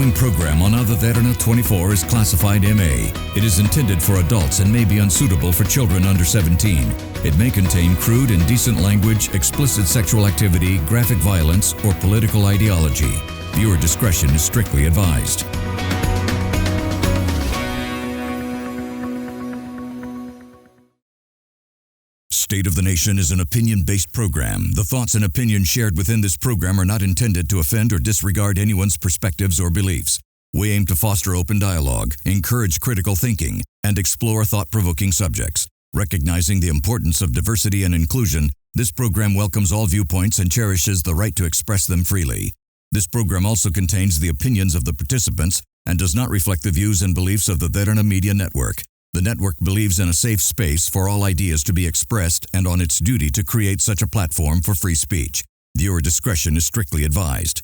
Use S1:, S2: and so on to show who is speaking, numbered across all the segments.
S1: following program on Other Derana 24 is classified MA. It is intended for adults and may be unsuitable for children under 17. It may contain crude, indecent language, explicit sexual activity, graphic violence, or political ideology. Viewer discretion is strictly advised. State of the Nation is an opinion-based program. The thoughts and opinions shared within this program are not intended to offend or disregard anyone's perspectives or beliefs. We aim to foster open dialogue, encourage critical thinking, and explore thought-provoking subjects. Recognizing the importance of diversity and inclusion, this program welcomes all viewpoints and cherishes the right to express them freely. This program also contains the opinions of the participants and does not reflect the views and beliefs of the Derana Media Network. The network believes in a safe space for all ideas to be expressed and on its duty to create such a platform for free speech. Viewer discretion is strictly advised.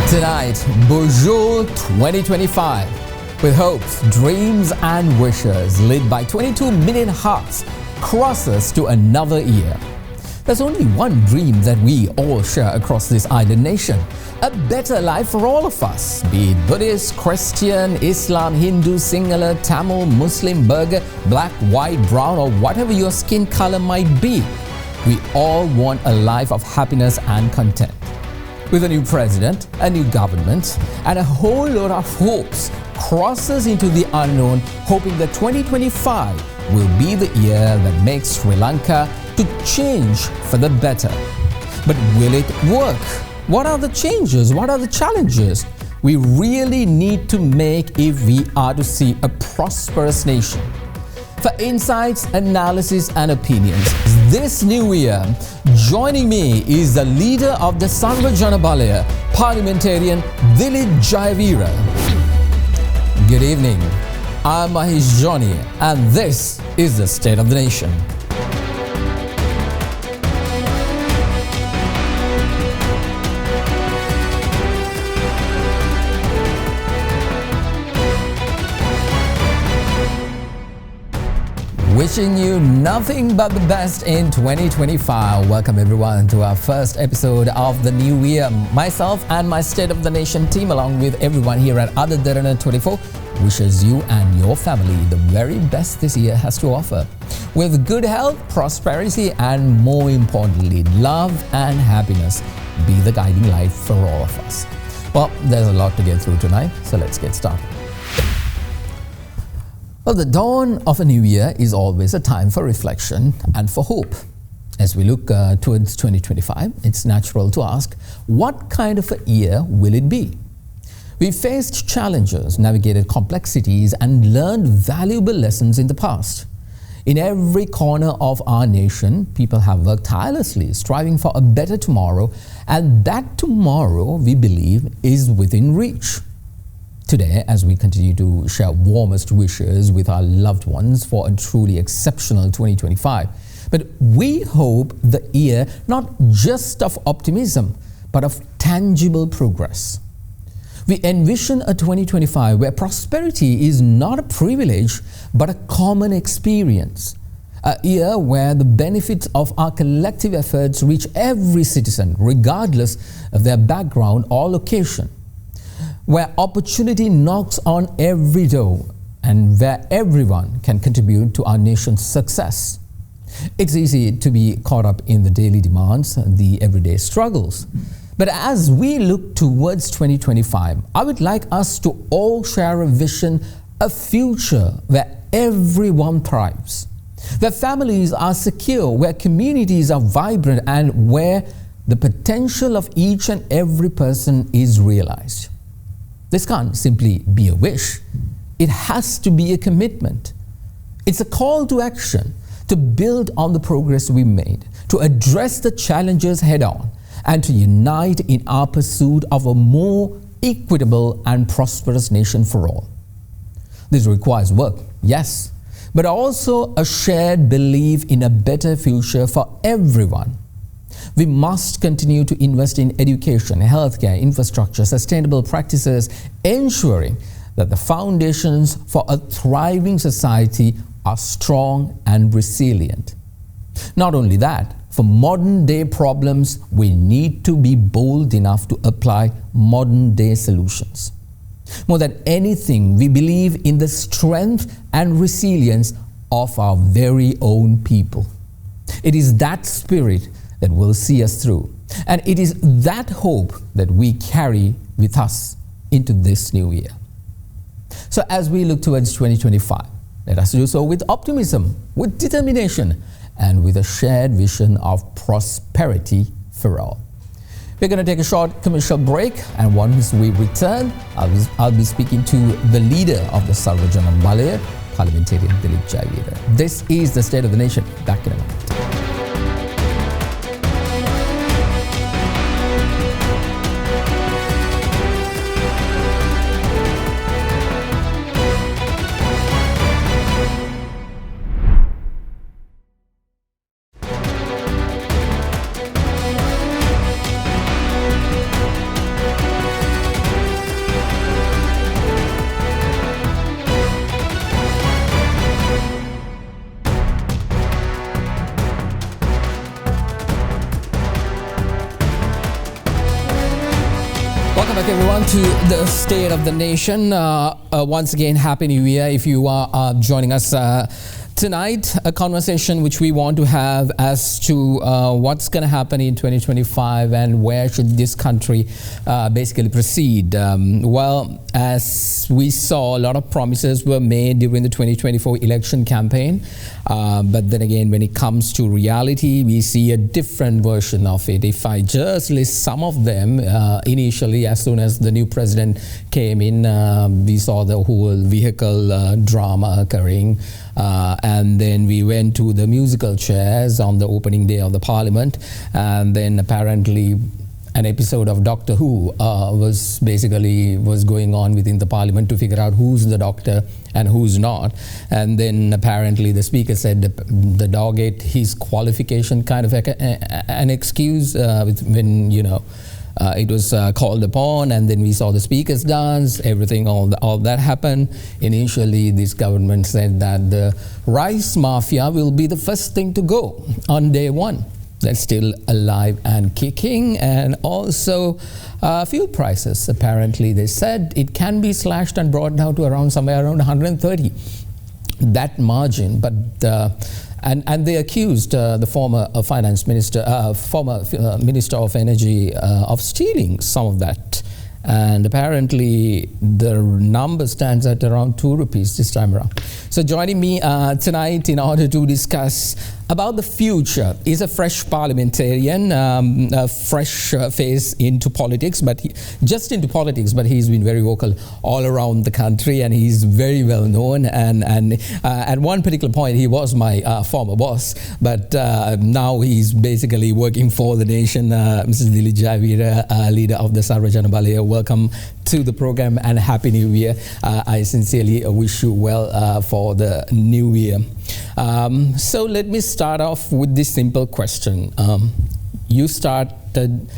S2: Tonight, Bonjour 2025. With hopes, dreams and wishes lit by 22 million hearts crosses to another year. There's only one dream that we all share across this island nation. A better life for all of us, be it Buddhist, Christian, Islam, Hindu, Sinhala, Tamil, Muslim, Burgher, black, white, brown, or whatever your skin color might be. We all want a life of happiness and content. With a new president, a new government, and a whole lot of hopes crosses into the unknown, hoping that 2025 will be the year that makes Sri Lanka to change for the better. But will it work? What are the changes? What are the challenges we really need to make if we are to see a prosperous nation? For insights, analysis, and opinions this new year, joining me is the leader of the Sarva Jana Balaya, Parliamentarian Dilith Jayaweera. Good evening. I'm Mahieash Johnney, and this is the State of the Nation. Wishing you nothing but the best in 2025. Welcome everyone to our first episode of the new year. Myself and my State of the Nation team, along with everyone here at Other Derana 24, wishes you and your family the very best this year has to offer. With good health, prosperity, and more importantly, love and happiness be the guiding light for all of us. Well, there's a lot to get through tonight, so let's get started. Well, the dawn of a new year is always a time for reflection and for hope. As we look towards 2025, it's natural to ask, what kind of a year will it be? We've faced challenges, navigated complexities, and learned valuable lessons in the past. In every corner of our nation, people have worked tirelessly, striving for a better tomorrow, and that tomorrow, we believe, is within reach. Today, as we continue to share warmest wishes with our loved ones for a truly exceptional 2025, but we hope the year not just of optimism, but of tangible progress. We envision a 2025 where prosperity is not a privilege, but a common experience. A year where the benefits of our collective efforts reach every citizen, regardless of their background or location. Where opportunity knocks on every door and where everyone can contribute to our nation's success. It's easy to be caught up in the daily demands, the everyday struggles. But as we look towards 2025, I would like us to all share a vision, a future where everyone thrives, where families are secure, where communities are vibrant, and where the potential of each and every person is realized. This can't simply be a wish. It has to be a commitment. It's a call to action to build on the progress we made, to address the challenges head on, and to unite in our pursuit of a more equitable and prosperous nation for all. This requires work, yes, but also a shared belief in a better future for everyone. We must continue to invest in education, healthcare, infrastructure, sustainable practices, ensuring that the foundations for a thriving society are strong and resilient. Not only that, for modern day problems, we need to be bold enough to apply modern day solutions. More than anything, we believe in the strength and resilience of our very own people. It is that spirit that will see us through. And it is that hope that we carry with us into this new year. So as we look towards 2025, let us do so with optimism, with determination, and with a shared vision of prosperity for all. We're going to take a short commercial break, and once we return, I'll be speaking to the leader of the Sarvajana Balaya, Parliamentarian Dilith Jayaweera. This is the State of the Nation. Back in a moment. Welcome back, everyone, to the State of the Nation. Once again, Happy New Year. If you are joining us tonight, a conversation which we want to have as to what's going to happen in 2025 and where should this country basically proceed. Well, as we saw, a lot of promises were made during the 2024 election campaign. But then again, when it comes to reality, we see a different version of it. If I just list some of them, initially, as soon as the new president came in, we saw the whole vehicle drama occurring. And then we went to the musical chairs on the opening day of the parliament. And then apparently an episode of Doctor Who was going on within the parliament to figure out who's the doctor and who's not. And then apparently the speaker said the dog ate his qualification, kind of an excuse when, you know, it was called upon, and then we saw the speakers dance, everything, all that happened. Initially, this government said that the rice mafia will be the first thing to go on day one. That's still alive and kicking. And also fuel prices, apparently they said it can be slashed and brought down to somewhere around 130. That margin, but and they accused the former finance minister, former minister of energy, of stealing some of that. And apparently the number stands at around 2 rupees this time around. So joining me tonight in order to discuss about the future is a fresh parliamentarian, a fresh face into politics, but just into politics, but he's been very vocal all around the country, and he's very well known. And at one particular point, he was my former boss, but now he's basically working for the nation. Mr. Dilith Jayaweera, leader of the Sarvajana Balaya, welcome to the program and Happy New Year. I sincerely wish you well for the new year. So let me start off with this simple question. You started,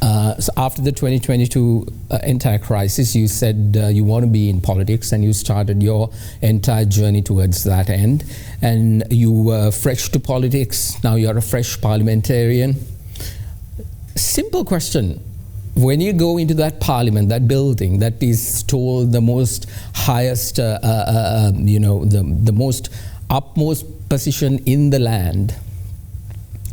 S2: so after the 2022 entire crisis, you said you want to be in politics, and you started your entire journey towards that end. And you were fresh to politics, now you're a fresh parliamentarian. Simple question. When you go into that parliament, that building that is told the most highest, the most upmost position in the land,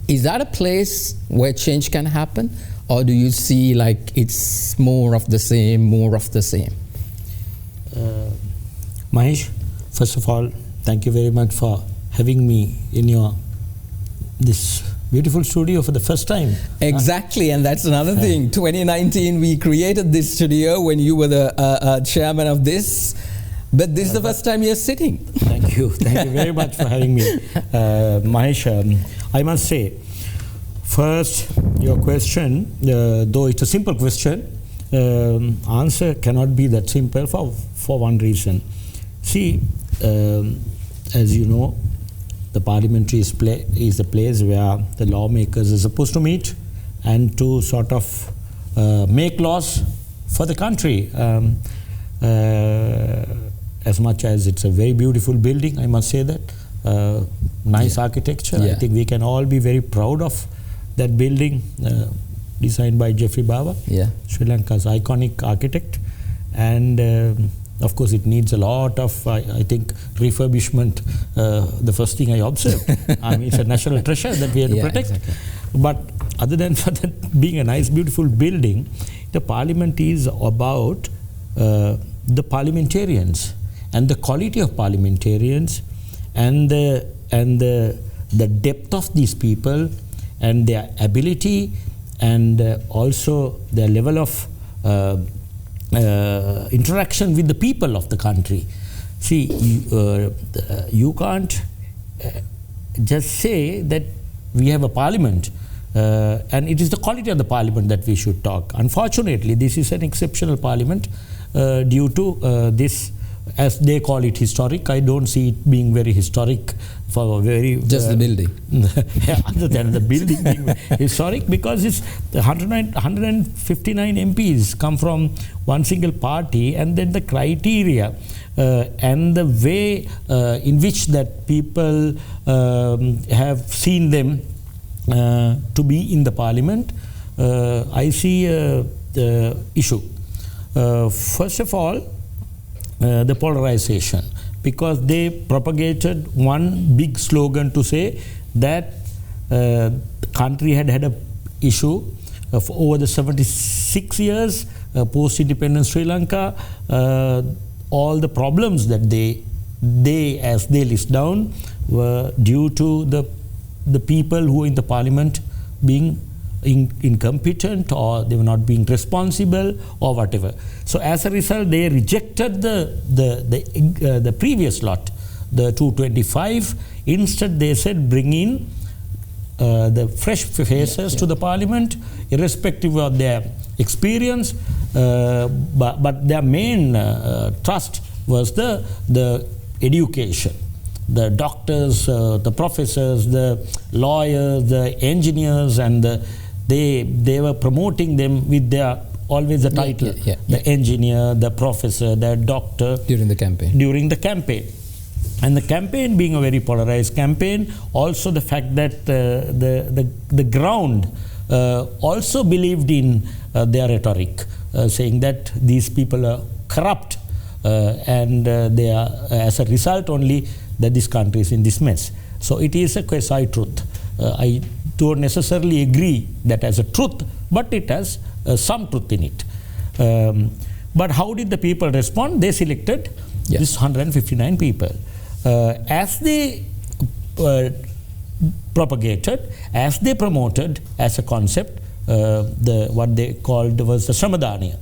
S2: is that a place where change can happen? Or do you see like it's more of the same, more of the same?
S3: Mahieash, first of all, thank you very much for having me in this beautiful studio for the first time.
S2: Exactly, and that's another thing. 2019, we created this studio when you were the chairman of this, but this is the first time you're sitting.
S3: Thank you very much for having me. Mahieash, I must say, first, your question, though it's a simple question, answer cannot be that simple for one reason. See, as you know, the parliamentary is the place where the lawmakers are supposed to meet and to sort of make laws for the country. As much as it's a very beautiful building, I must say that, nice architecture. I think we can all be very proud of that building, designed by Geoffrey Bawa, Sri Lanka's iconic architect. And of course, it needs a lot of, I think, refurbishment. The first thing I observed. I mean, it's a national treasure that we have to protect. Exactly. But other than for that being a nice, beautiful building, the parliament is about the parliamentarians and the quality of parliamentarians and the depth of these people and their ability and also their level of interaction with the people of the country. See, you can't just say that we have a parliament and it is the quality of the parliament that we should talk. Unfortunately, this is an exceptional parliament due to this, as they call it, historic. I don't see it being very historic for very...
S2: Just the building.
S3: Other than the building being historic, because it's 159 MPs come from one single party, and then the criteria and the way in which that people have seen them to be in the parliament, I see the issue. First of all, the polarization, because they propagated one big slogan to say that the country had a issue for over the 76 years post-independence Sri Lanka. All the problems that they as they list down were due to the people who were in the parliament being incompetent, or they were not being responsible, or whatever. So as a result, they rejected the previous lot, the 225. Instead, they said bring in the fresh faces to the parliament, irrespective of their experience. But their main trust was the education. The doctors, the professors, the lawyers, the engineers, and they were promoting them with their always the title, the engineer, the professor, the doctor.
S2: During the campaign. And the campaign being a very polarized campaign, also the fact that the ground also believed in their rhetoric, saying that these people are corrupt and they are, as a result only, that this country is in this mess. So it is a quasi-truth. I don't necessarily agree that as a truth, but it has some truth in it. But how did the people respond? They selected this 159 people. As they propagated, as they promoted as a concept, what they called was the Samadhaniya.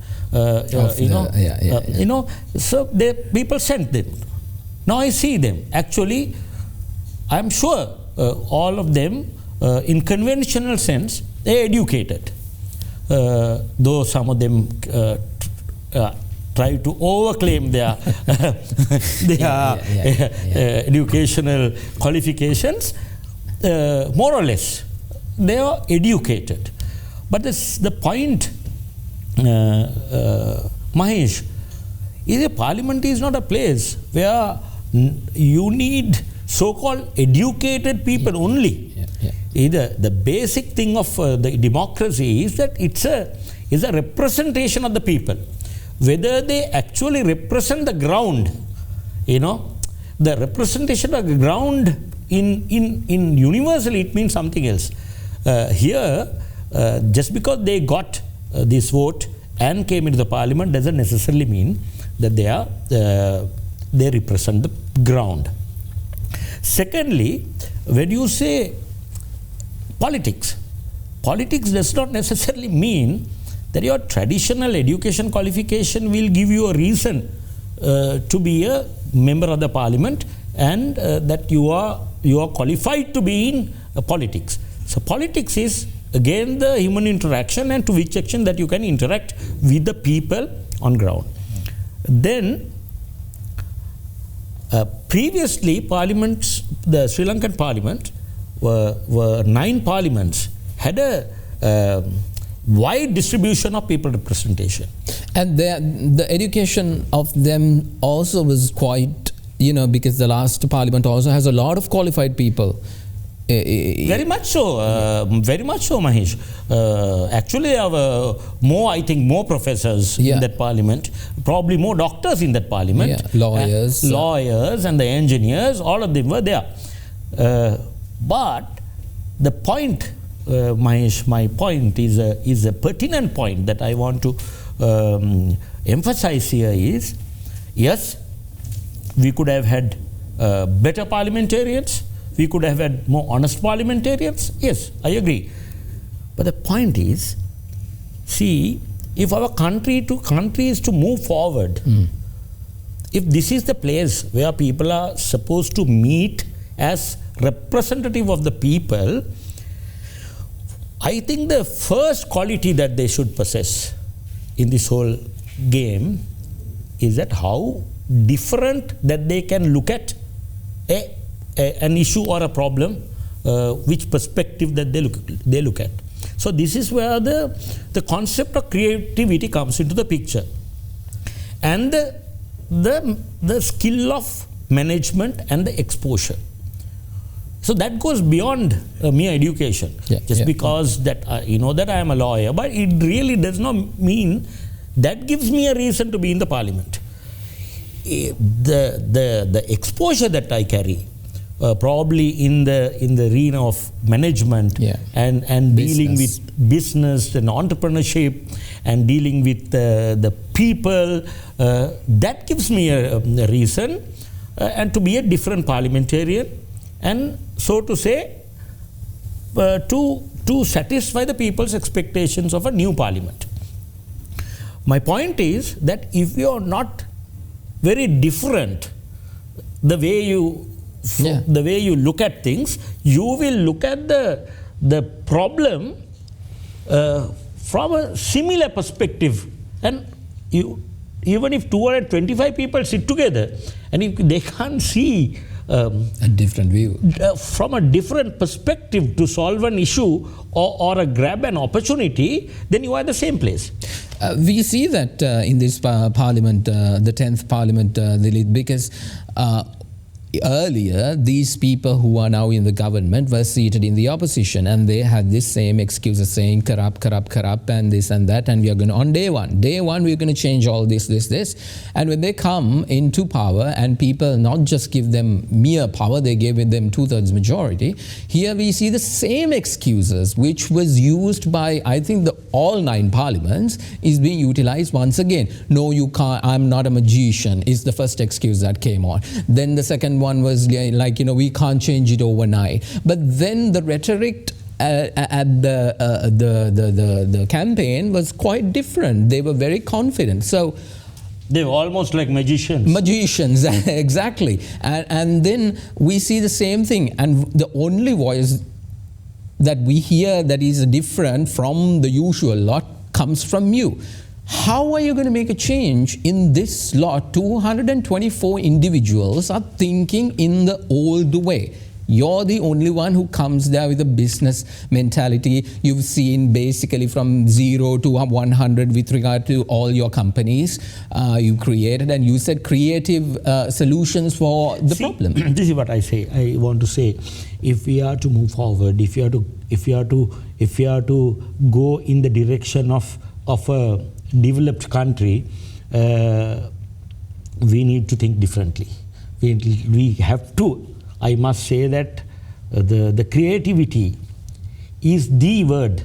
S2: So the people sent them. Now I see them. Actually, I'm sure all of them, in conventional sense, they're educated. Though some of them try to overclaim their educational qualifications, more or less, they are educated. But the point, Mahieash, is a parliament is not a place where you need so-called educated people only. The basic thing of the democracy is that it's a representation of the people. Whether they actually represent the ground, the representation of the ground in universally, it means something else. Here, just because they got this vote and came into the parliament doesn't necessarily mean that they represent the ground. Secondly, when you say politics does not necessarily mean that your traditional education qualification will give you a reason to be a member of the parliament, and that you are qualified to be in politics. So politics is again the human interaction, and to which extent that you can interact with the people on ground. Then previously parliaments
S3: the Sri Lankan parliament were 9 parliaments, had a wide distribution of people representation.
S2: And the education of them also was quite, because the last parliament also has a lot of qualified people.
S3: Very much so, Mahieash. Actually, I think more professors in that parliament, probably more doctors in that parliament.
S2: Yeah, lawyers.
S3: Lawyers and the engineers, all of them were there. But the point, Mahieash, my point is a pertinent point that I want to emphasize here is, yes, we could have had better parliamentarians. We could have had more honest parliamentarians. Yes, I agree. But the point is, see, if our country is to move forward, if this is the place where people are supposed to meet as representative of the people, I think the first quality that they should possess in this whole game is that how different that they can look at an issue or a problem, which perspective that they look at. So this is where the concept of creativity comes into the picture, and the skill of management and the exposure. So that goes beyond mere education. Because that that I am a lawyer, but it really does not mean that gives me a reason to be in the parliament. The exposure that I carry, probably in the arena of management and dealing with business and entrepreneurship and dealing with the people, that gives me a reason and to be a different parliamentarian, and so to say to satisfy the people's expectations of a new parliament. My point is that if you are not very different, the way you look at things, you will look at the problem from a similar perspective. And even if 225 people sit together, and if they can't see
S2: a different view
S3: from a different perspective to solve an issue or grab an opportunity, then you are at the same place.
S2: We see that in this parliament, the 10th parliament, Dilith, because earlier these people who are now in the government were seated in the opposition, and they had this same excuses saying corrupt and this and that, and we are going to, on day one we're going to change all this. And when they come into power and people not just give them mere power, they gave them 2/3 majority. Here we see the same excuses which was used by, I think, all 9 parliaments is being utilized once again. No, you can't, I'm not a magician is the first excuse that came on. Then the second one was like, we can't change it overnight. But then the rhetoric at the campaign was quite different. They were very confident. So
S3: they were almost like magicians.
S2: Magicians, exactly. And then we see the same thing. And the only voice that we hear that is different from the usual lot comes from you. How are you going to make a change in this lot? 224 individuals are thinking in the old way. You're the only one who comes there with a business mentality. You've seen basically from 0 to 100 with regard to all your companies you created, and you said creative solutions for the problem.
S3: This is what I say. I want to say, if we are to move forward, if we are to go in the direction of a developed country, we need to think differently. We have to. I must say that the creativity is the word.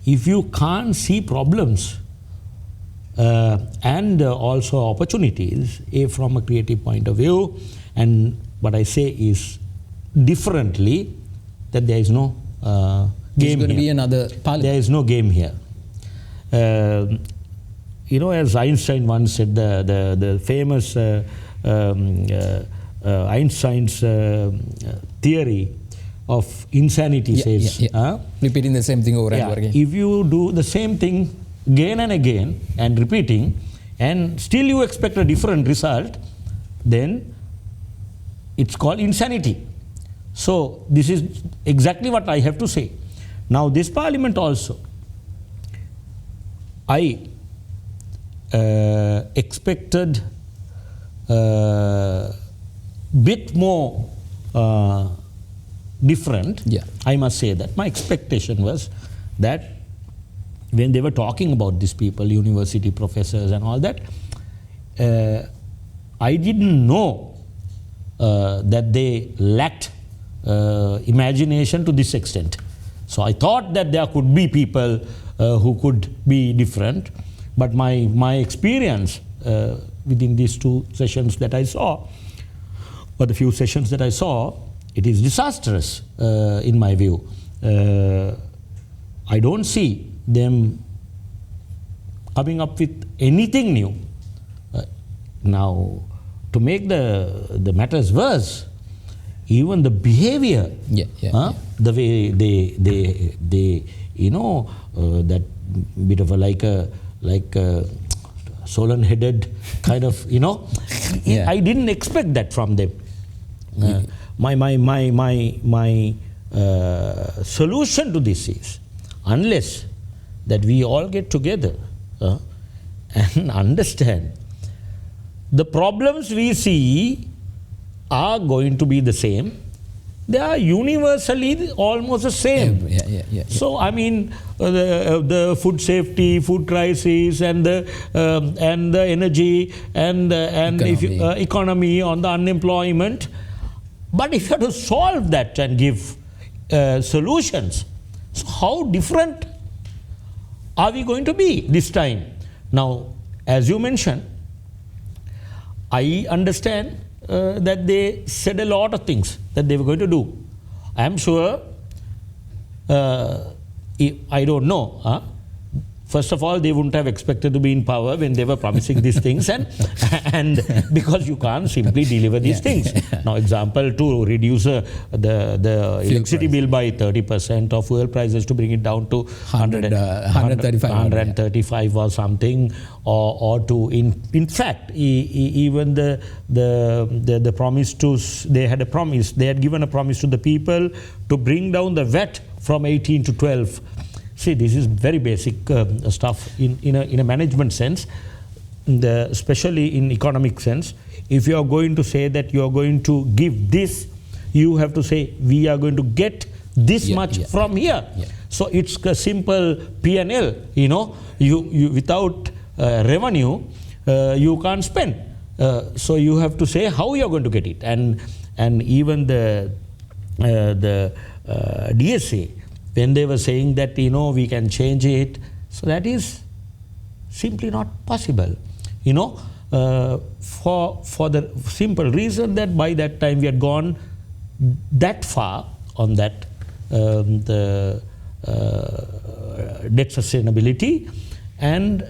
S3: If you can't see problems and also opportunities from a creative point of view, and what I say is differently, that there is no game here.
S2: There's going to be another parliament.
S3: There is no game here. As Einstein once said, the famous Einstein's theory of insanity says,
S2: repeating the same thing over and over again.
S3: If you do the same thing again and again and repeating, and still you expect a different result, then it's called insanity. So this is exactly what I have to say. Now this parliament also, I expected bit more different.
S2: Yeah.
S3: I must say that my expectation was that when they were talking about these people, university professors and all that, I didn't know that they lacked imagination to this extent. So I thought that there could be people who could be different, but my experience within these 2 sessions that I saw, or the few sessions that I saw, it is disastrous in my view. I don't see them coming up with anything new. Now, to make the matters worse, even the behavior, the way they that bit of a like a solemn-headed kind of, I didn't expect that from them. My solution to this is, unless that we all get together and understand the problems we see are going to be the same. They are universally almost the same. So I mean, the food safety, food crisis, and the energy, and economy, on the unemployment. But if you have to solve that and give solutions, so how different are we going to be this time? Now, as you mentioned, I understand that they said a lot of things that they were going to do. I am sure, I don't know, first of all, they wouldn't have expected to be in power when they were promising these things, and because you can't simply deliver these things. Now, example, to reduce the electricity bill by 30%, of fuel prices to bring it down to 135 or something, or to in fact, even the promise to, they had given a promise to the people to bring down the VAT from 18 to 12. See, this is very basic stuff in a management sense, especially in economic sense. If you are going to say that you are going to give this, you have to say we are going to get this much from here. So it's a simple P&L. You without revenue, you can't spend. So you have to say how you are going to get it, and even the DSA. When they were saying that, we can change it, so that is simply not possible, for the simple reason that by that time we had gone that far on that the debt sustainability, and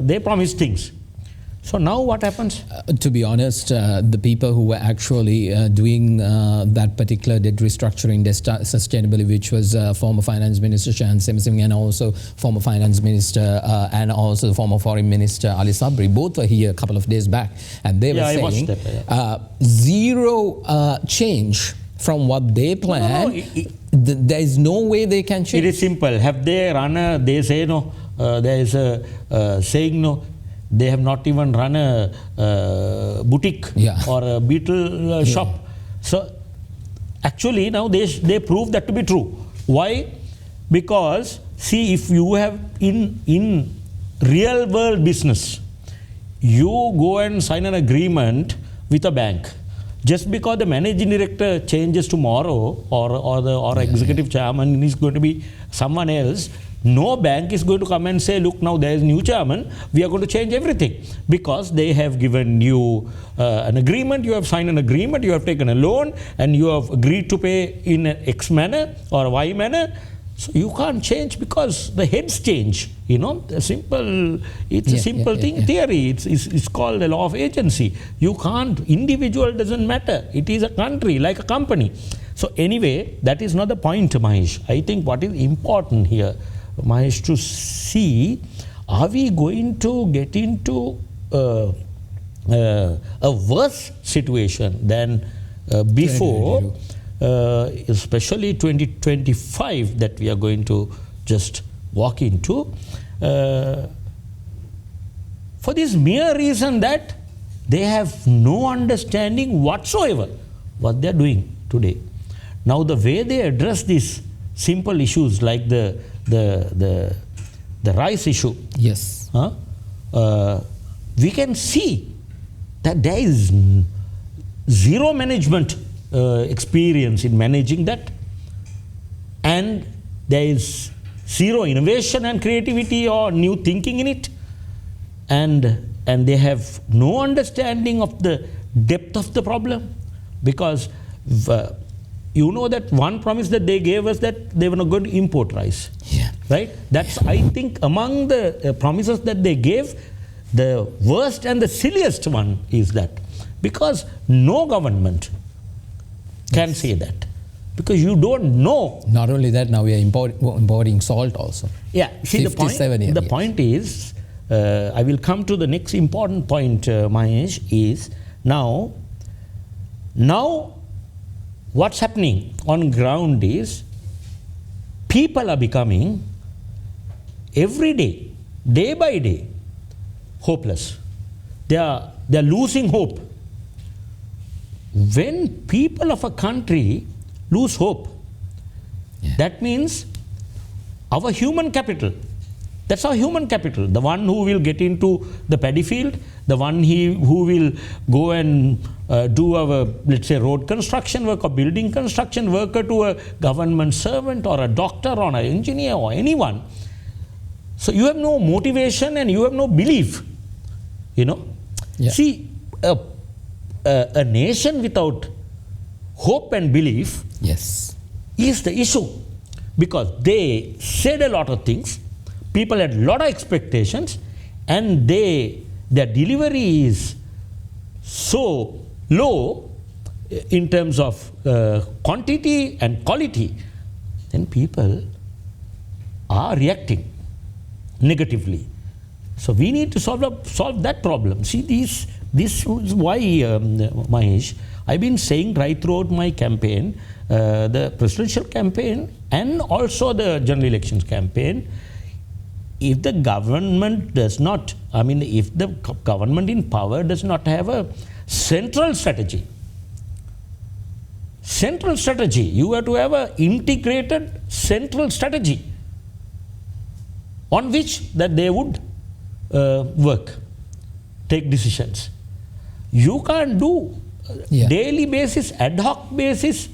S3: they promised things. So now what happens?
S2: To be honest, the people who were actually doing that particular debt restructuring, sustainability, which was former Finance Minister Shan Semsing and also former Finance Minister and also the former Foreign Minister Ali Sabri, both were here a couple of days back, and they were saying zero change from what they planned. There is no way they can change.
S3: It is simple. Have they run they say no, there is a saying no. They have not even run a boutique or a beetle shop. So actually now they prove that to be true. Why? Because see, if you have in real world business, you go and sign an agreement with a bank. Just because the managing director changes tomorrow, or executive chairman is going to be someone else, no bank is going to come and say, look, now there is new chairman, we are going to change everything. Because they have given you an agreement, you have signed an agreement, you have taken a loan, and you have agreed to pay in X manner or Y manner. So you can't change because the heads change. It's a simple theory. It's called the law of agency. You can't, individual doesn't matter. It is a country, like a company. So anyway, that is not the point, Mahieash. I think what is important here, Mahieash, to see, are we going to get into a worse situation than before, especially 2025 that we are going to just walk into, for this mere reason that they have no understanding whatsoever what they are doing today. Now the way they address these simple issues like the rice issue,
S2: yes,
S3: we can see that there is zero management experience in managing that, and there is zero innovation and creativity or new thinking in it, and they have no understanding of the depth of the problem, because you know that one promise that they gave us that they were not going to import rice.
S2: Yeah.
S3: Right? That's, I think, among the promises that they gave, the worst and the silliest one is that. Because no government can say that. Because you don't know.
S2: Not only that, now we are importing salt also.
S3: Yeah. See, the point is, I will come to the next important point, Mahieash, is now what's happening on ground is people are becoming every day, day by day, hopeless. They are losing hope. When people of a country lose hope, that means our human capital, that's our human capital, the one who will get into the paddy field, the one who will go and do our, let's say, road construction work or building construction worker, to a government servant or a doctor or an engineer or anyone. So you have no motivation and you have no belief, you know. Yeah. See, a nation without hope and belief,
S2: yes,
S3: is the issue, because they said a lot of things, people had a lot of expectations, and their delivery is so low in terms of quantity and quality, then people are reacting negatively. So we need to solve that problem. See, this is why, Mahieash, I've been saying right throughout my campaign, the presidential campaign and also the general elections campaign, if the government does not, if the government in power does not have a central strategy, you have to have an integrated central strategy on which that they would work, take decisions. You can't do daily basis, ad hoc basis.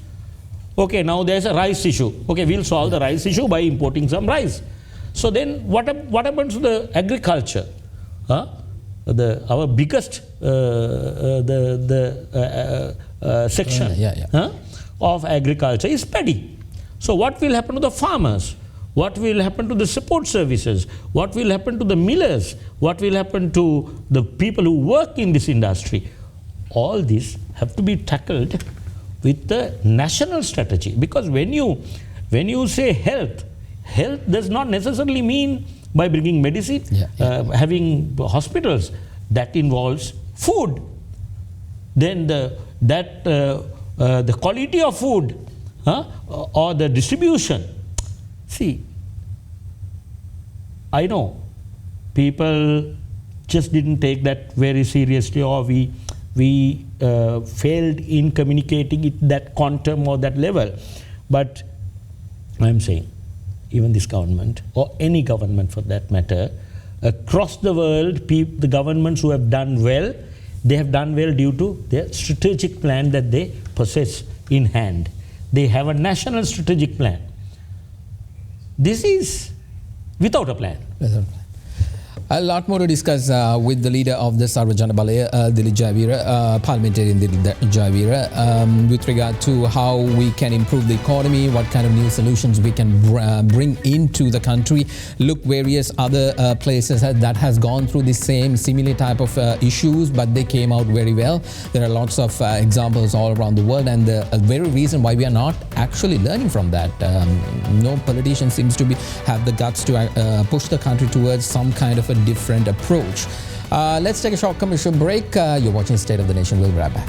S3: Okay, now there's a rice issue. Okay, we'll solve the rice issue by importing some rice. So then what happens to the agriculture? Our biggest section of agriculture is paddy. So what will happen to the farmers? What will happen to the support services? What will happen to the millers? What will happen to the people who work in this industry? All these have to be tackled with the national strategy. Because when you say health does not necessarily mean by bringing medicine, having hospitals. That involves food. Then the quality of food or the distribution. See, I know people just didn't take that very seriously, or we failed in communicating it that quantum or that level. But I'm saying, even this government, or any government for that matter, across the world, the governments who have done well, they have done well due to their strategic plan that they possess in hand. They have a national strategic plan. This is without a plan.
S2: A lot more to discuss with the leader of the Sarva Jana Balaya, Dilith Jayaweera, Parliamentarian Dilith Jayaweera, with regard to how we can improve the economy, what kind of new solutions we can bring into the country. Look, various other places that has gone through the similar type of issues, but they came out very well. There are lots of examples all around the world, and the very reason why we are not actually learning from that. No politician seems to have the guts to push the country towards some kind of a different approach. Let's take a short commercial break. You're watching State of the Nation. We'll be right back.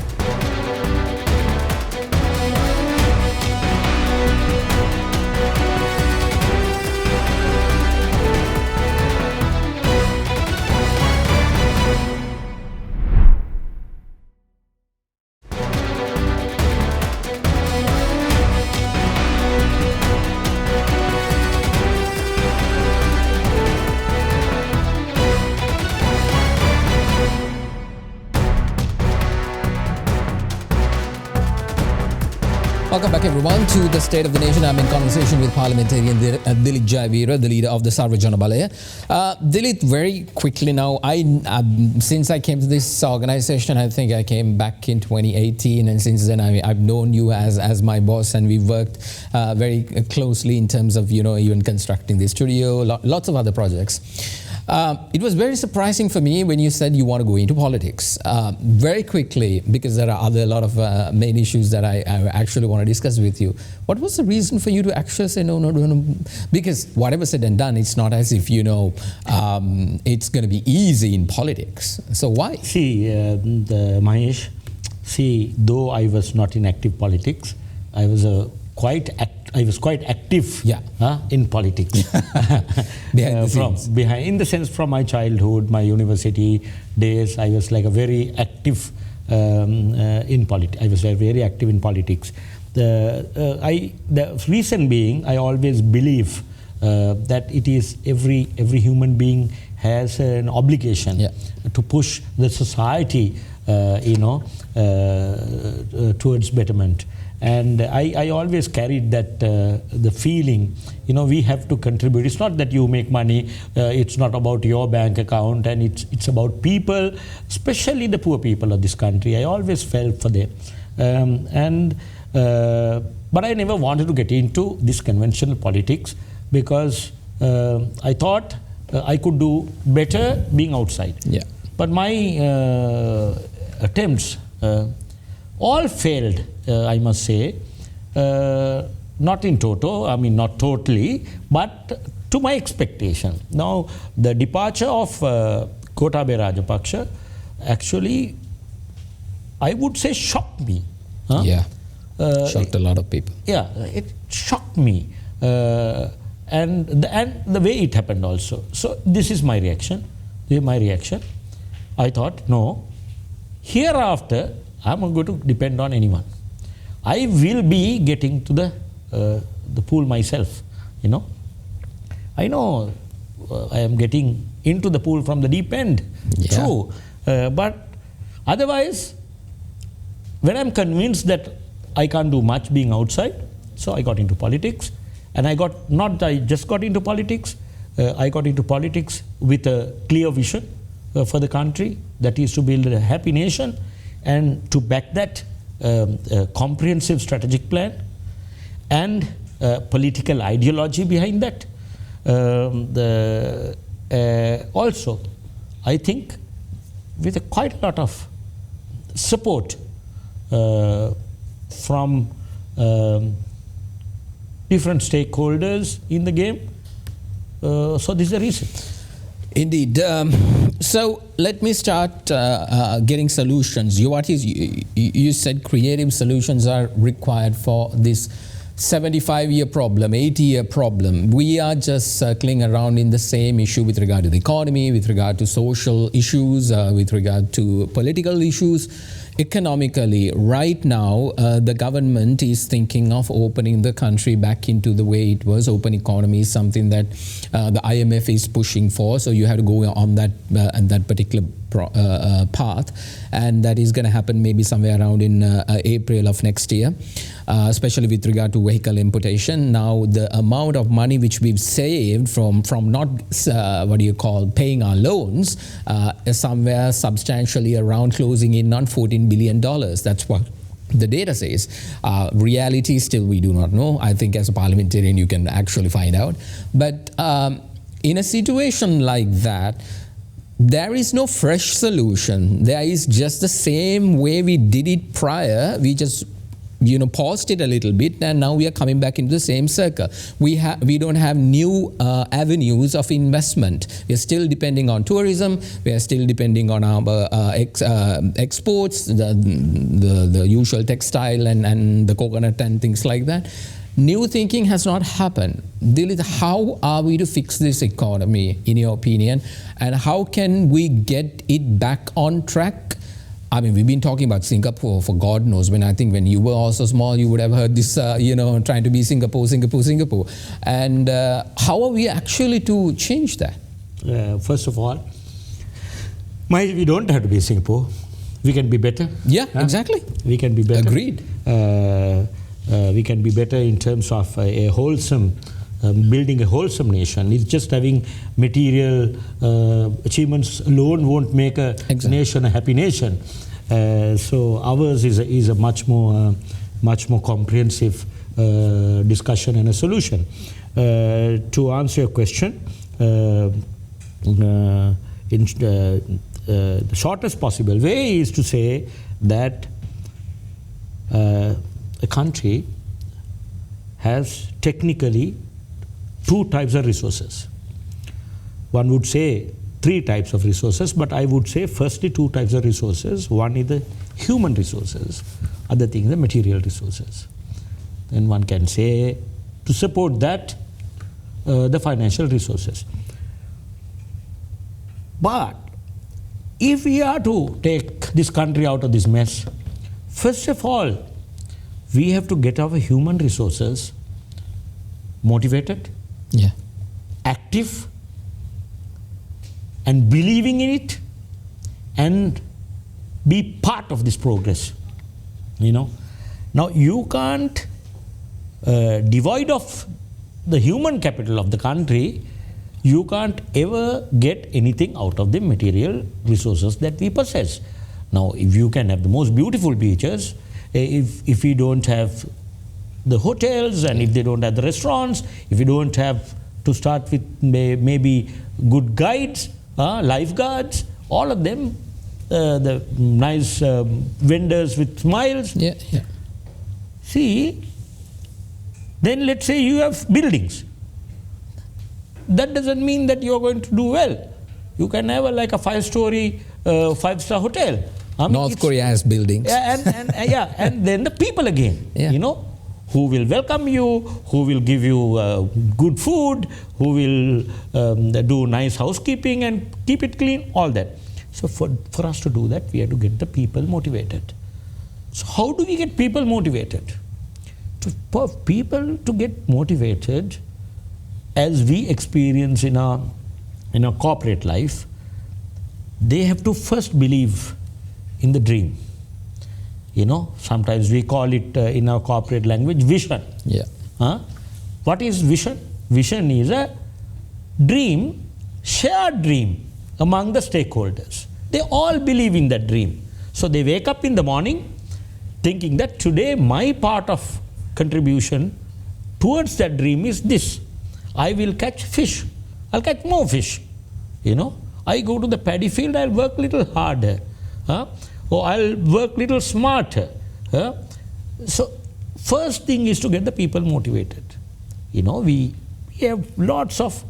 S2: Welcome back, everyone, to the State of the Nation. I'm in conversation with Parliamentarian Dilith Jayaweera, the leader of the Sarva Jana Balaya. Dilith, very quickly now, since I came to this organization, I think I came back in 2018, and since then I've known you as my boss, and we've worked very closely in terms of, even constructing the studio, lots of other projects. It was very surprising for me when you said you want to go into politics. Very quickly, because there are a lot of main issues that I actually want to discuss with you. What was the reason for you to actually say no? Because whatever said and done, it's not as if, it's going to be easy in politics. So why?
S3: See, Mahieash, though I was not in active politics, I was quite active in politics. In the sense, from my childhood, my university days, I was like a very active in politics. I was very active in politics. The reason being, I always believe that it is every human being has an obligation to push the society, towards betterment. And I always carried that the feeling, we have to contribute. It's not that you make money, it's not about your bank account, and it's about people, especially the poor people of this country. I always felt for them. But I never wanted to get into this conventional politics because I thought I could do better being outside. Yeah. But my attempts all failed, I must say, not in toto, not totally, but to my expectation. Now, the departure of Gotabaya Rajapaksa actually, I would say, shocked me.
S2: Shocked a lot of people.
S3: Yeah, it shocked me. And the way it happened also. So, this is my reaction. I thought, no, hereafter, I'm not going to depend on anyone. I will be getting to the pool myself, I know I am getting into the pool from the deep end, true. But otherwise, when I'm convinced that I can't do much being outside, so I got into politics. And I just got into politics, I got into politics with a clear vision for the country, that is to build a happy nation, and to back that comprehensive strategic plan and political ideology behind that. Also, I think with quite a lot of support from different stakeholders in the game. So this is the reason.
S2: Indeed. So let me start getting solutions. You said creative solutions are required for this 75-year problem, 80-year problem. We are just circling around in the same issue with regard to the economy, with regard to social issues, with regard to political issues. Economically, right now, the government is thinking of opening the country back into the way it was. Open economy is something that the IMF is pushing for. So you have to go on that particular path, and that is going to happen maybe somewhere around in April of next year, especially with regard to vehicle importation. Now, the amount of money which we've saved from not paying our loans is somewhere substantially around closing in on $14 billion. That's what the data says. Reality, still we do not know. I think as a parliamentarian you can actually find out. But in a situation like that, there is no fresh solution. There is just the same way we did it prior. We just paused it a little bit, and now we are coming back into the same circle. We don't have new avenues of investment. We are still depending on tourism. We are still depending on our exports, the usual textile and the coconut and things like that. New thinking has not happened. Dilith, how are we to fix this economy, in your opinion, and how can we get it back on track? I mean, we've been talking about Singapore for God knows when. I think when you were also small, you would have heard this, trying to be Singapore. And how are we actually to change that?
S3: First of all, we don't have to be Singapore. We can be better.
S2: Yeah, exactly.
S3: We can be better.
S2: Agreed.
S3: we can be better in terms of a wholesome, building a wholesome nation. It's just having material achievements alone won't make a nation a happy nation. So ours is a much more comprehensive discussion and a solution. To answer your question, in the shortest possible way is to say that a country has technically two types of resources. One would say three types of resources, but I would say firstly two types of resources. One is the human resources, other thing is the material resources. Then one can say, to support that, the financial resources. But if we are to take this country out of this mess, first of all, we have to get our human resources motivated, active, and believing in it, and be part of this progress. Now you can't devoid of the human capital of the country, you can't ever get anything out of the material resources that we possess. Now, if you can have the most beautiful beaches, if we don't have the hotels, and if they don't have the restaurants, if we don't have, to start with, maybe good guides, lifeguards, all of them, the nice vendors with smiles. See, then let's say you have buildings. That doesn't mean that you're going to do well. You can have like a 5-story, 5-star hotel.
S2: North Korea has buildings.
S3: And then the people again, who will welcome you, who will give you good food, who will do nice housekeeping and keep it clean, all that. So for us to do that, we have to get the people motivated. So how do we get people motivated? For people to get motivated, as we experience in our corporate life, they have to first believe in the dream. Sometimes we call it in our corporate language vision. What is vision? Vision is a dream, shared dream among the stakeholders. They all believe in that dream. So they wake up in the morning thinking that today my part of contribution towards that dream is this. I will catch fish. I'll catch more fish. I go to the paddy field, I'll work a little harder. Or I'll work a little smarter. So first thing is to get the people motivated. We have lots of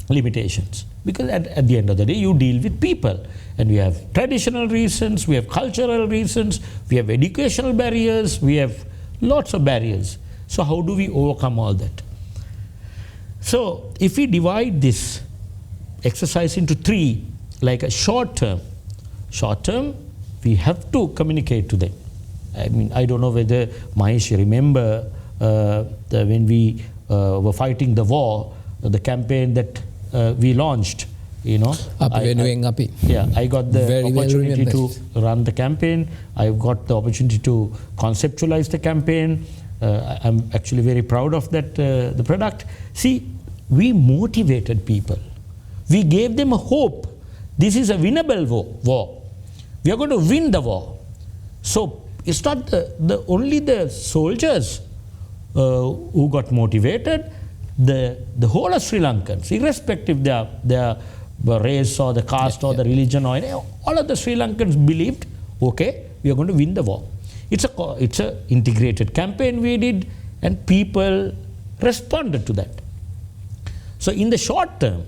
S3: limitations, because at the end of the day you deal with people, and we have traditional reasons, we have cultural reasons, we have educational barriers, we have lots of barriers. So how do we overcome all that? So if we divide this exercise into three, like a short term, we have to communicate to them. I don't know whether Mahieash remember when we were fighting the war, the campaign that we launched. I got the opportunity to run the campaign. I got the opportunity to conceptualize the campaign. I'm actually very proud of that, the product. See, we motivated people. We gave them a hope. This is a winnable war. We are going to win the war. So it's not only the soldiers who got motivated. The whole of Sri Lankans, irrespective their race or the caste or the religion, or all of the Sri Lankans believed, okay, we are going to win the war. It's a integrated campaign we did, and people responded to that. So in the short term,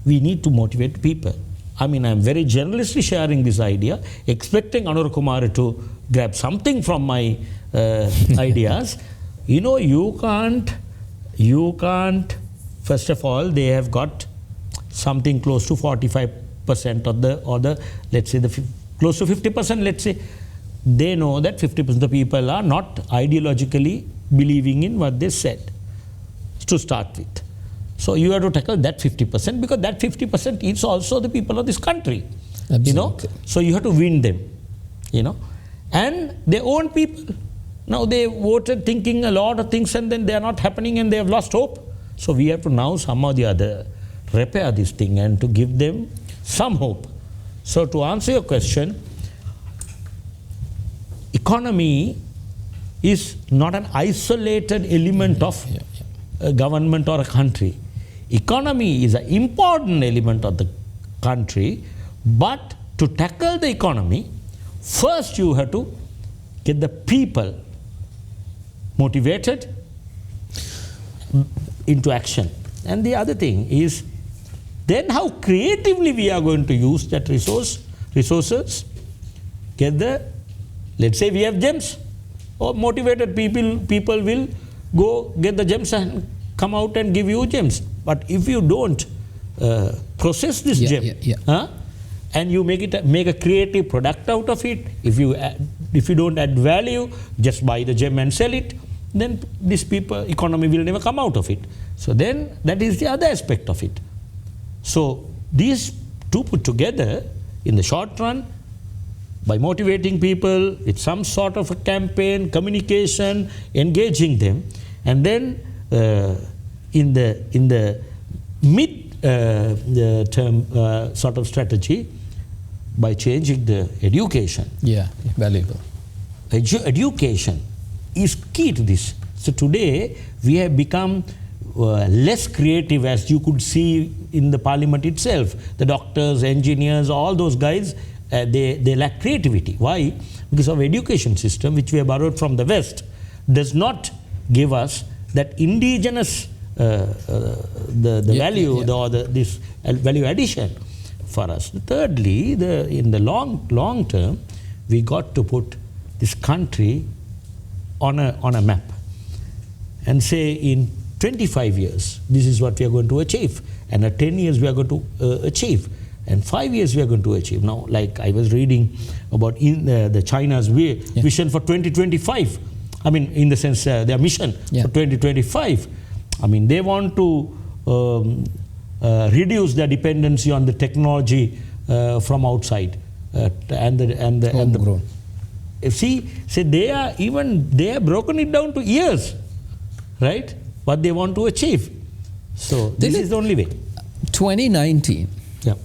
S3: we need to motivate people. I'm very generously sharing this idea, expecting Anur Kumar to grab something from my ideas. You can't, first of all, they have got something close to 45% of the let's say close to 50%, let's say, they know that 50% of the people are not ideologically believing in what they said, to start with. So you have to tackle that 50%, because that 50% is also the people of this country.
S2: Absolutely.
S3: So you have to win them, and their own people. Now they voted thinking a lot of things and then they are not happening and they have lost hope. So we have to now somehow or the other repair this thing and to give them some hope. So to answer your question, economy is not an isolated element of a government or a country. Economy is an important element of the country, but to tackle the economy, first you have to get the people motivated into action. And the other thing is, then how creatively we are going to use that resources, get the, let's say we have gems, or motivated people will go get the gems and come out and give you gems. But if you don't process this gem, and you make a creative product out of it, if you don't add value, just buy the gem and sell it, then this economy will never come out of it. So then that is the other aspect of it. So these two put together in the short run, by motivating people with some sort of a campaign, communication, engaging them, and then in the mid-term sort of strategy, by changing the education.
S2: Yeah, valuable.
S3: Education is key to this. So today we have become less creative, as you could see in the parliament itself. The doctors, engineers, all those guys, they lack creativity. Why? Because our education system, which we have borrowed from the West, does not give us that indigenous value, this value addition for us. Thirdly, in the long term, we got to put this country on a map and say in 25 years, this is what we are going to achieve, and at 10 years we are going to achieve, and 5 years we are going to achieve. Now, like I was reading about the China's vision for 2025, I mean, in the sense their mission for 2025, I mean, they want to reduce their dependency on the technology from outside and the
S2: homegrown.
S3: See, they are broken it down to years, right? What they want to achieve. So this is the only way.
S2: 2019.
S3: Yeah.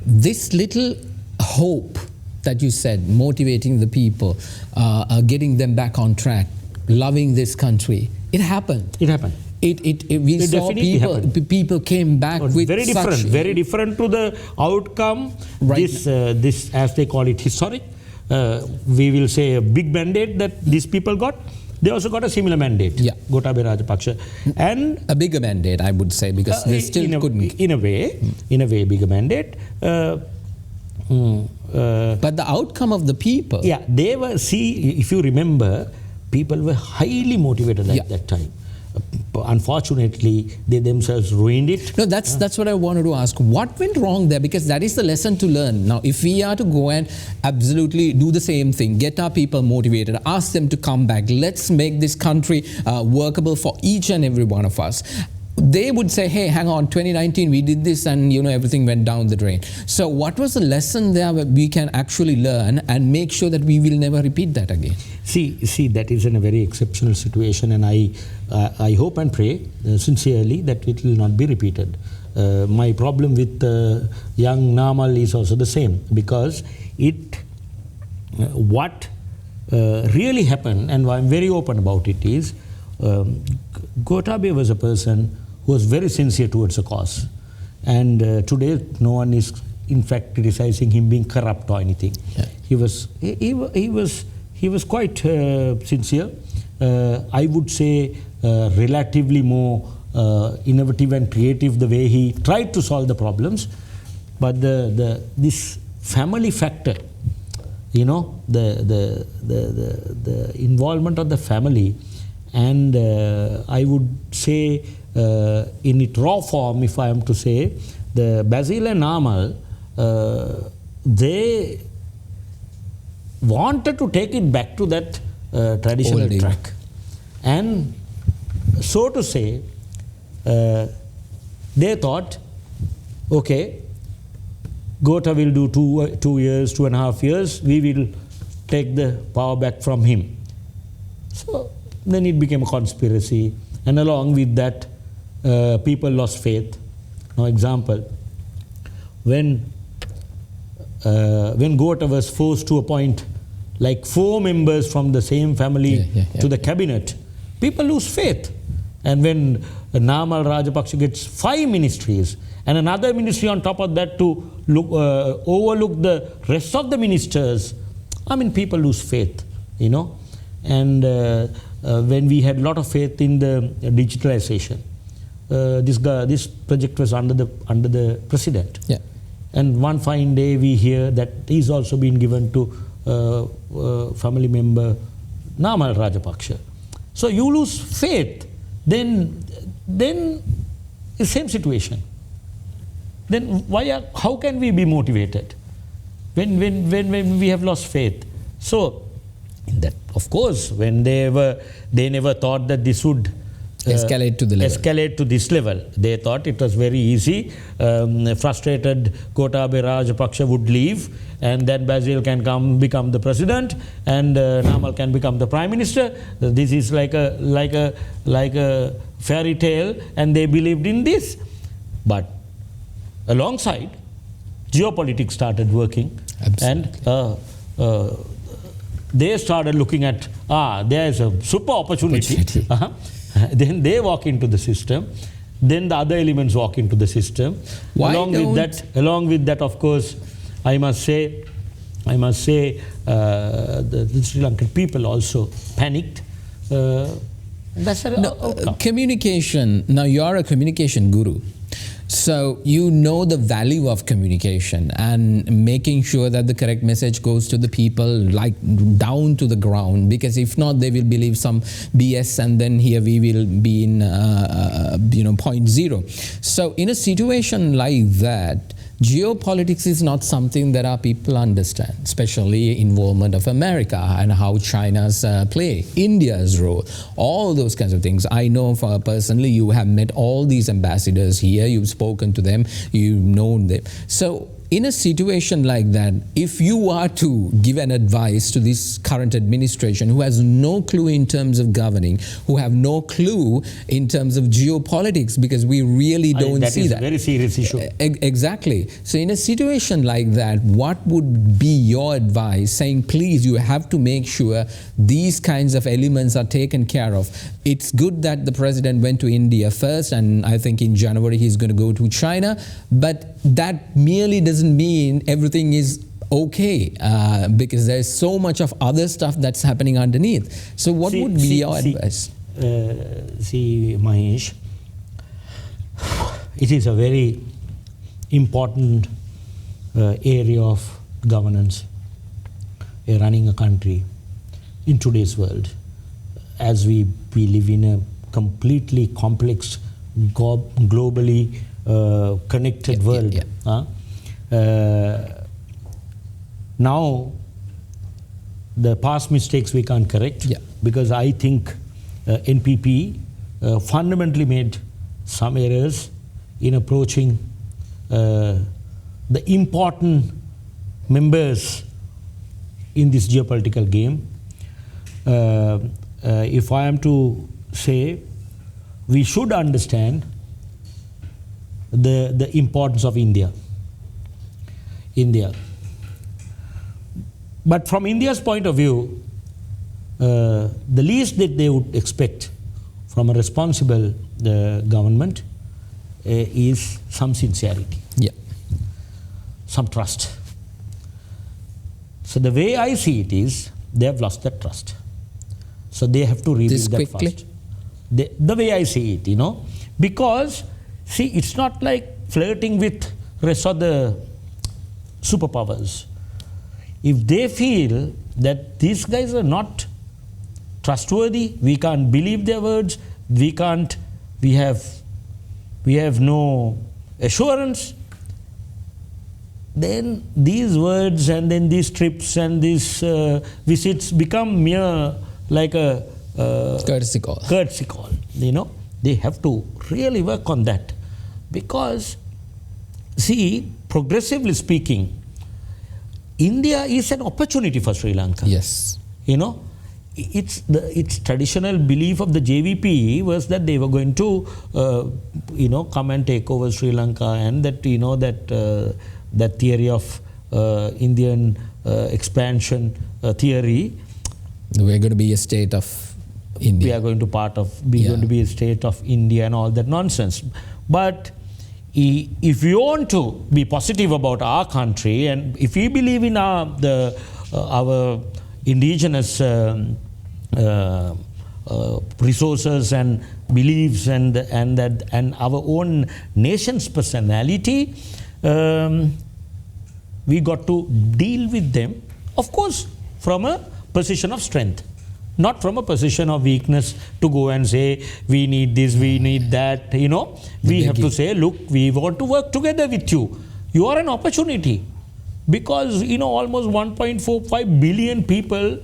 S2: This little hope that you said, motivating the people, getting them back on track, loving this country, it happened.
S3: It happened.
S2: We saw people came back with
S3: very different to the outcome. Right. This, as they call it, historic. We will say a big mandate that these people got. They also got a similar mandate, Gotabaya Rajapaksa, and
S2: a bigger mandate, I would say, because they still couldn't.
S3: In a way, bigger mandate.
S2: But the outcome of the people.
S3: Yeah, they were. See, if you remember, people were highly motivated at that time. Unfortunately, they themselves ruined it.
S2: No, that's what I wanted to ask. What went wrong there? Because that is the lesson to learn. Now, if we are to go and absolutely do the same thing, get our people motivated, ask them to come back, let's make this country workable for each and every one of us. They would say, hey, hang on, 2019 we did this and everything went down the drain. So what was the lesson there where we can actually learn and make sure that we will never repeat that again?
S3: See, that is in a very exceptional situation, and I hope and pray sincerely that it will not be repeated. My problem with young Namal is also the same, because what really happened, and I'm very open about it, is Gotabaya was a person who was very sincere towards a cause, and today no one is in fact criticizing him being corrupt or anything. Yeah. He was quite sincere. I would say relatively more innovative and creative the way he tried to solve the problems. But this family factor, the involvement of the family, and I would say in its raw form, if I am to say, the Basil and Namal, they wanted to take it back to that traditional track. And so to say, they thought, okay, Gota will do 2 years, 2.5 years, we will take the power back from him. So then it became a conspiracy, and along with that, people lost faith. Now, example, when Gota was forced to appoint like 4 members from the same family to the cabinet, people lose faith. And when Namal Rajapaksa gets 5 ministries and another ministry on top of that to overlook the rest of the ministers, I mean, people lose faith, you know. And when we had a lot of faith in the digitalization, this project was under the president. Yeah. And one fine day we hear that he's also been given to family member Namal Rajapaksa. So you lose faith, then it's the same situation. Then how can we be motivated when we have lost faith? So that, of course, when they never thought that this would
S2: escalate
S3: to this level. They thought it was very easy. Frustrated Gotabaya Rajapaksa would leave, and then Basil can become the president, and Namal can become the prime minister. This is like a fairy tale, and they believed in this. But alongside, geopolitics started working. Absolutely. And they started looking at, there is a super opportunity. Then they walk into the system. Then the other elements walk into the system. Along with that, of course, I must say, the Sri Lankan people also panicked. That's
S2: communication. Now you are a communication guru. So you know the value of communication and making sure that the correct message goes to the people, like down to the ground, because if not, they will believe some BS, and then here we will be in point zero. So in a situation like that, geopolitics is not something that our people understand, especially involvement of America and how China's play, India's role, all those kinds of things. I know personally you have met all these ambassadors here, you've spoken to them, you've known them. So in a situation like that, if you are to give an advice to this current administration who has no clue in terms of governing, who have no clue in terms of geopolitics, because we really don't see that.
S3: That is a very serious issue.
S2: Exactly. So in a situation like that, what would be your advice, saying, please, you have to make sure these kinds of elements are taken care of? It's good that the president went to India first, and I think in January he's going to go to China, but that merely doesn't mean everything is okay, because there's so much of other stuff that's happening underneath. So what would be your advice?
S3: Mahieash, it is a very important area of governance, running a country in today's world, as we live in a completely complex, globally connected world. Now, the past mistakes we can't correct, because I think NPP fundamentally made some errors in approaching the important members in this geopolitical game. If I am to say, we should understand the importance of India. But from India's point of view, the least that they would expect from a responsible government is some sincerity, some trust. So the way I see it is, they have lost that trust. So they have to rebuild that first. The way I see it, because, see, it's not like flirting with rest of the superpowers. If they feel that these guys are not trustworthy, we can't believe their words, we have no assurance, then these words and then these trips and these visits become mere like a
S2: courtesy call.
S3: They have to really work on that, because, see, progressively speaking, India is an opportunity for Sri Lanka.
S2: Yes.
S3: It its traditional belief of the JVP was that they were going to, come and take over Sri Lanka, and that that theory of Indian expansion theory.
S2: We're going to be a state of India.
S3: We are going to going to be a state of India and all that nonsense. But if we want to be positive about our country, and if we believe in our indigenous resources and beliefs and our own nation's personality, we got to deal with them, of course, from a position of strength, not from a position of weakness to go and say, we need this, we need that, We have to say, look, we want to work together with you. You are an opportunity. Because, almost 1.45 billion people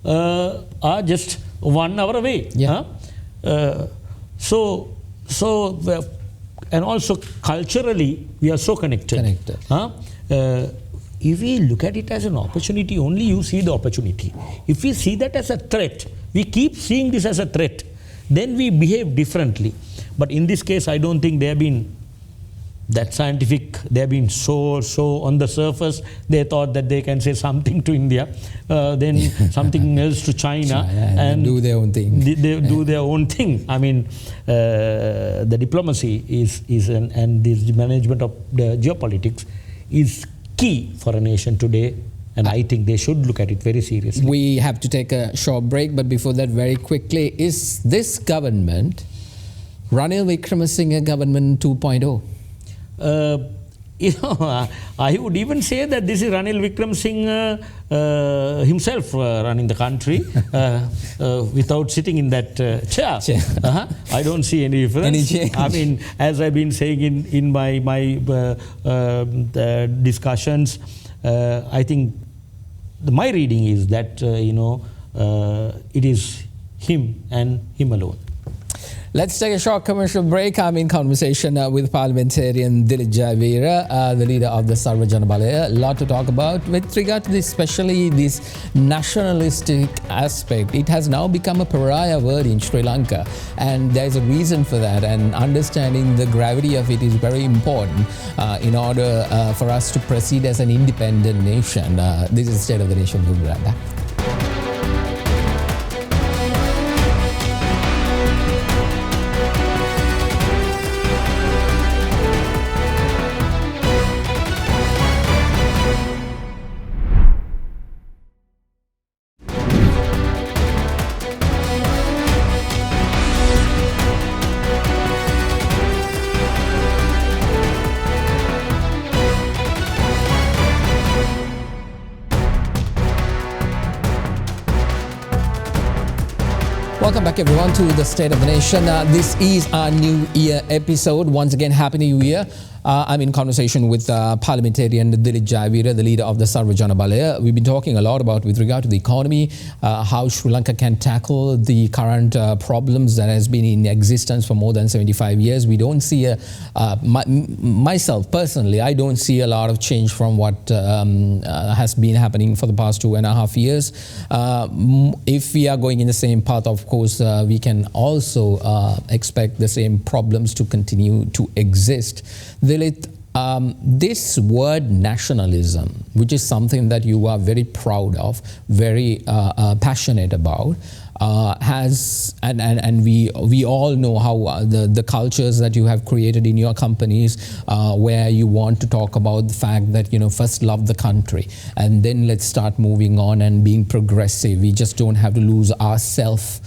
S3: are just 1 hour away.
S2: Yeah.
S3: And also culturally, we are so connected. If we look at it as an opportunity, only you see the opportunity. If we see that as a threat, we keep seeing this as a threat, then we behave differently. But in this case, I don't think they have been that scientific. They have been so on the surface. They thought that they can say something to India, then something else to China,
S2: and do their own thing.
S3: They do their own thing. I mean, the diplomacy and the management of the geopolitics is key for a nation today, and I think they should look at it very seriously.
S2: We have to take a short break, but before that, very quickly, is this government Ranil Wickremesinghe government 2.0?
S3: I would even say that this is Ranil Wickremesinghe himself running the country without sitting in that chair. I don't see any difference. I mean, as I've been saying in my discussions, I think my reading is that it is him and him alone.
S2: Let's take a short commercial break. I'm in conversation with Parliamentarian Dilith Jayaweera, the leader of the Sarva Jana Balaya. A lot to talk about with regard to this, especially this nationalistic aspect. It has now become a pariah word in Sri Lanka, and there's a reason for that, and understanding the gravity of it is very important in order for us to proceed as an independent nation. This is the State of the Nation. We'll be right back. Welcome back, everyone, to the State of the Nation. This is our New Year episode. Once again, Happy New Year. I'm in conversation with Parliamentarian Dilith Jayaweera, the leader of the Sarva Jana Balaya. We've been talking a lot about, with regard to the economy, how Sri Lanka can tackle the current problems that has been in existence for more than 75 years. We don't see myself personally, I don't see a lot of change from what has been happening for the past 2.5 years. If we are going in the same path, of course, we can also expect the same problems to continue to exist. Dilith, this word nationalism, which is something that you are very proud of, very passionate about, has and we all know how the cultures that you have created in your companies, where you want to talk about the fact that first love the country and then let's start moving on and being progressive. We just don't have to lose ourselves,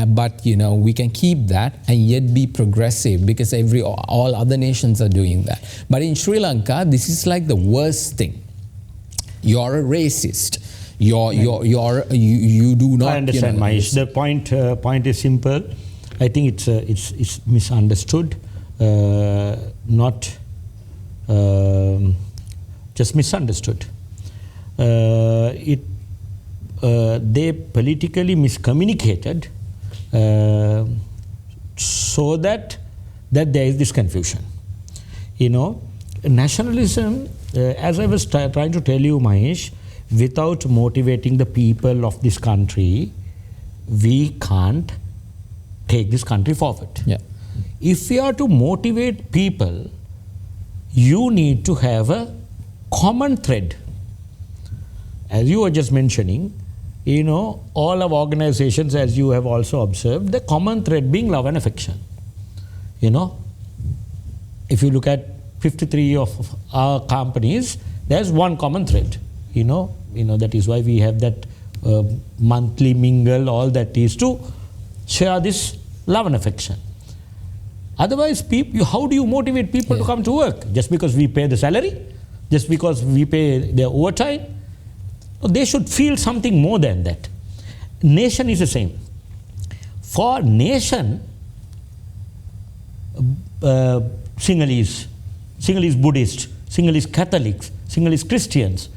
S2: but we can keep that and yet be progressive, because all other nations are doing that. But in Sri Lanka, this is like the worst thing. You're a racist. You do not.
S3: I understand, Mahieash. The point is simple. I think it's misunderstood, not just misunderstood. They politically miscommunicated, so that there is this confusion. Nationalism, as I was trying to tell you, Mahieash, without motivating the people of this country, we can't take this country forward.
S2: Yeah.
S3: If we are to motivate people, you need to have a common thread. As you were just mentioning, all our organizations, as you have also observed, the common thread being love and affection. If you look at 53 of our companies, there's one common thread. That is why we have that monthly mingle, all that is to share this love and affection. Otherwise, how do you motivate people to come to work? Just because we pay the salary? Just because we pay their overtime? They should feel something more than that. Nation is the same. For nation, Sinhalese Buddhist, Sinhalese Catholics, Sinhalese Christians,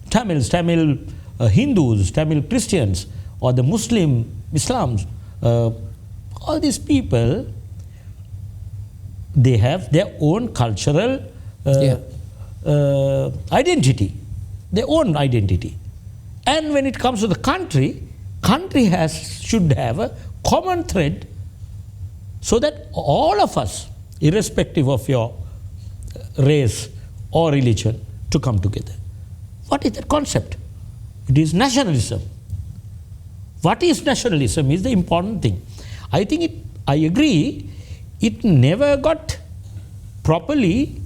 S3: Tamil Hindus, Tamil Christians, or the Islams, all these people, they have their own cultural identity, their own identity. And when it comes to the country should have a common thread, so that all of us, irrespective of your race or religion, to come together. What is that concept? It is nationalism. What is nationalism is the important thing. I agree, it never got properly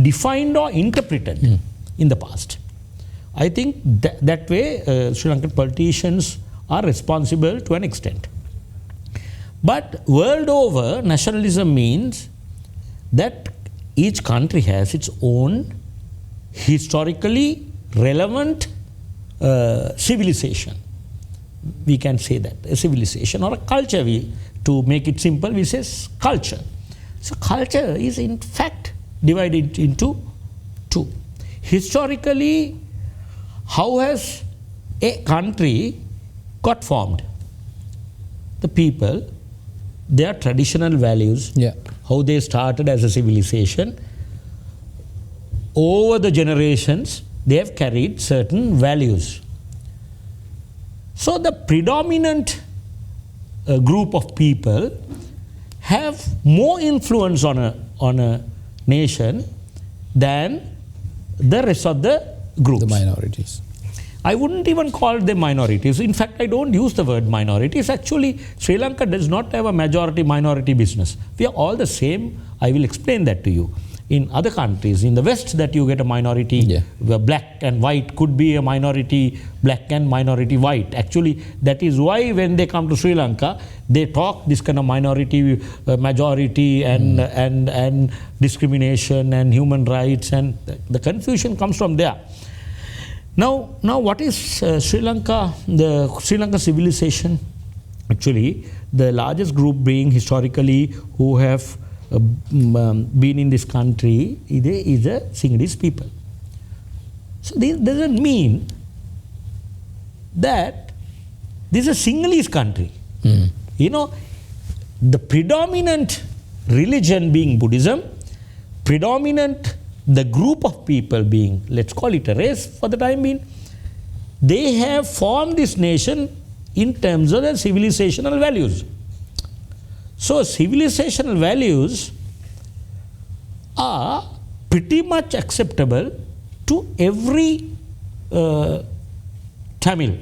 S3: defined or interpreted in the past. I think that way Sri Lankan politicians are responsible to an extent. But world over, nationalism means that each country has its own historically relevant civilization. We can say that, a civilization or a culture. To make it simple, we say culture. So culture is in fact divided into two. Historically, how has a country got formed? The people, their traditional values, how they started as a civilization, over the generations, they have carried certain values. So the predominant group of people have more influence on a nation than the rest of the groups.
S2: The minorities.
S3: I wouldn't even call them minorities. In fact, I don't use the word minorities. Actually, Sri Lanka does not have a majority-minority business. We are all the same. I will explain that to you. In other countries, in the West, that you get a minority, where black and white could be a minority black and minority white. Actually, that is why when they come to Sri Lanka, they talk this kind of minority, majority, and discrimination and human rights, and the confusion comes from there. Now, what is Sri Lanka? The Sri Lanka civilization, actually, the largest group being historically who have been in this country is the Sinhalese people. So this doesn't mean that this is a Sinhalese country. The predominant religion being Buddhism, the group of people being, let's call it a race for the time being, they have formed this nation in terms of their civilizational values. So civilizational values are pretty much acceptable to every Tamil,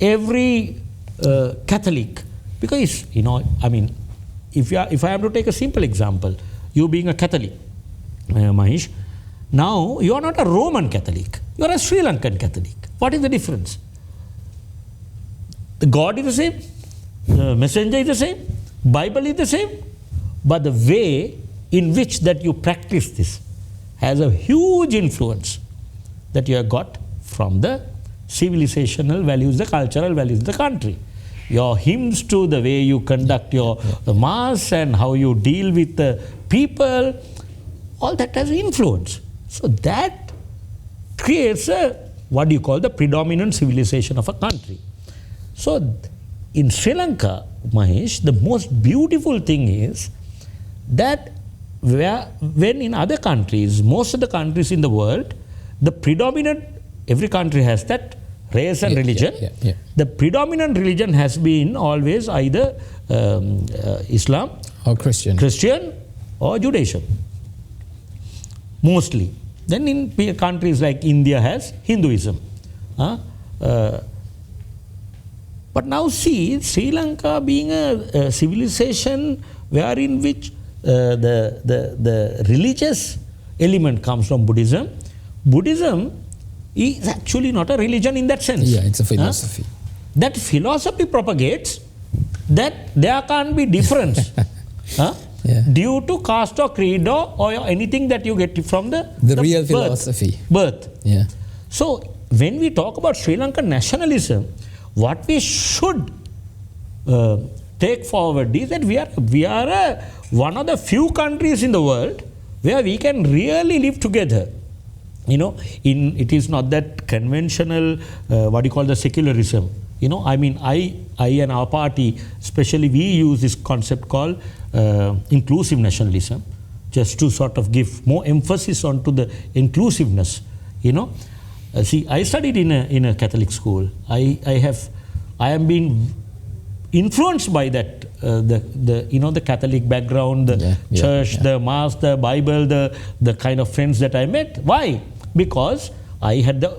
S3: every Catholic, because if I have to take a simple example, you being a Catholic, Mahieash, now you are not a Roman Catholic, you are a Sri Lankan Catholic. What is the difference? The God is the same, the messenger is the same, Bible is the same, but the way in which that you practice this has a huge influence that you have got from the civilizational values, the cultural values of the country. Your hymns to the way you conduct your mass and how you deal with the people, all that has influence. So that creates what you call the predominant civilization of a country. So in Sri Lanka, Mahieash, the most beautiful thing is that when in other countries, most of the countries in the world, the predominant, every country has that race and religion. The predominant religion has been always either Islam
S2: or Christian
S3: or Judaism, mostly. Then in countries like India has Hinduism. But now see, Sri Lanka being a civilization wherein which the religious element comes from Buddhism. Buddhism is actually not a religion in that sense.
S2: Yeah, it's a philosophy.
S3: That philosophy propagates that there can't be difference due to caste or creed or anything that you get from the
S2: real philosophy.
S3: Birth.
S2: Yeah.
S3: So when we talk about Sri Lankan nationalism, what we should take forward is that we are one of the few countries in the world where we can really live together. It is not that conventional, the secularism. I and our party, especially we use this concept called inclusive nationalism, just to sort of give more emphasis onto the inclusiveness. See, I studied in a Catholic school. I am being influenced by that, the Catholic background, the church, the mass, the Bible, the kind of friends that I met. Why? Because I had the